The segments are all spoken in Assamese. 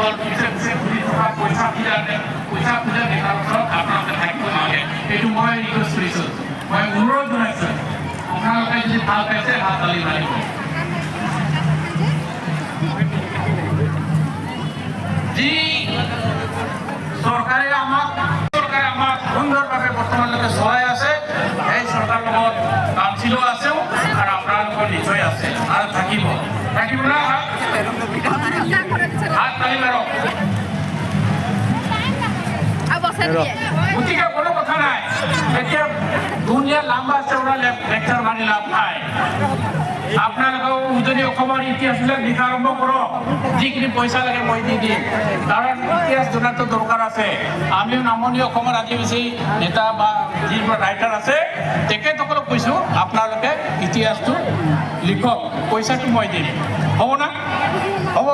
দল পিছে পিছে ঘূৰি থকা পইচা খোজা নেতাৰ ওচৰত আপোনালোকে থাকিব নালাগে। এইটো মই ৰিকুৱেষ্ট কৰিছোঁ, মই অনুৰোধ জনাইছোঁ। আপোনালোকে যদি ভাল পাইছে হাত তালি মাৰিব। যি চৰকাৰে আমাক সুন্দৰভাৱে বৰ্তমানলৈকে চলাই আছে, সেই চৰকাৰৰ লগত কাউন্সিলো আছেও আৰু আপোনালোকৰ নিশ্চয় আছে আৰু থাকিব না। হাত তালি মাৰক। গতিকে কোনো কথা নাই, এতিয়া দুনিয়া লাম্বা চৌৰা লেকচাৰ মাৰি লাভ নাই। আপোনালোকেও যদি অসমৰ ইতিহাসবিলাক লিখা আৰম্ভ কৰক, যিখিনি পইচা লাগে মই দি দিম, কাৰণ ইতিহাস জনাটো দৰকাৰ আছে। আমিও নামনি অসমৰ আদিবাসী নেতা বা যিবোৰ ৰাইটাৰ আছে তেখেতসকলক কৈছোঁ আপোনালোকে ইতিহাসটো লিখক, পইচাটো মই দিম। হ'ব না? হ'ব।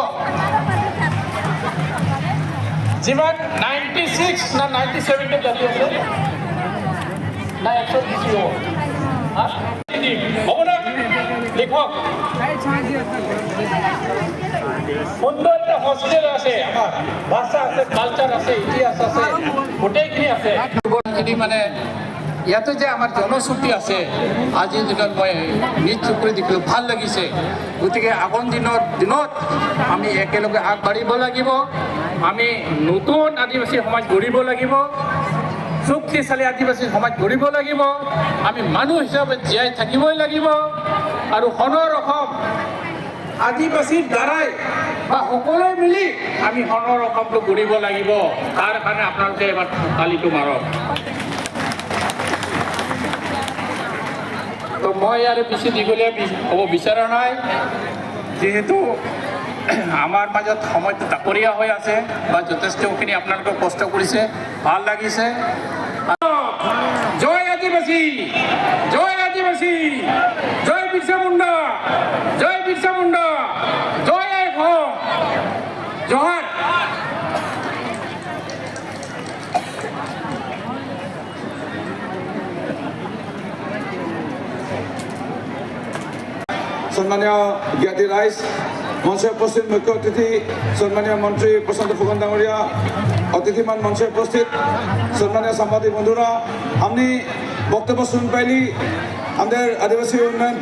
যিমান 96 না 97 জাতি আছে না 120 হ'ব না? লিখক। সুন্দৰ এটা হোষ্টেল আছে, আমাৰ ভাষা আছে, কালচাৰ আছে, ইতিহাস আছে, গোটেইখিনি আছে। মানে ইয়াতে যে আমাৰ জনশ্ৰুতি আছে, আজিৰ দিনত মই নিজ চকুৰে দেখিলোঁ, ভাল লাগিছে। গতিকে আগৰ দিনত আমি একেলগে আগবাঢ়িব লাগিব। আমি নতুন আদিবাসী সমাজ গঢ়িব লাগিব, শক্তিশালী আদিবাসী সমাজ গঢ়িব লাগিব। আমি মানুহ হিচাপে জীয়াই থাকিবই লাগিব আৰু সোণৰ অসম আদিবাসীৰ দ্বাৰাই বা সকলোৱে মিলি আমি সোণৰ অসমটো গঢ়িব লাগিব। তাৰ কাৰণে আপোনালোকে এবাৰ তালিটো মাৰক। তো মই আৰু বেছি দীঘলীয়া হ'ব বিচৰা নাই, যিহেতু আমাৰ মাজত সময়টো তাকৰীয়া হৈ আছে বা যথেষ্টখিনি আপোনালোকে কষ্ট কৰিছে, ভাল লাগিছে। জয় আদিবাসী, জয় আদিবাসী, জয় বিৰচা মুণ্ডা, জয় বিৰচা মুণ্ডা, জয় আই অসম, জোহার। সম্মানীয় জ্ঞাতি রাইজ, মঞ্চে উপস্থিত মুখ্য অতিথি সম্মানীয় মন্ত্রী প্রশান্ত ফুকন ডাঙরিয়া, অতিথিমান মঞ্চে উপস্থিত সম্মানীয় সাংবাদিক বন্ধুরা, আপনি বক্তব্য শুন পাইলি আমাদের আদিবাসী উন্নয়ন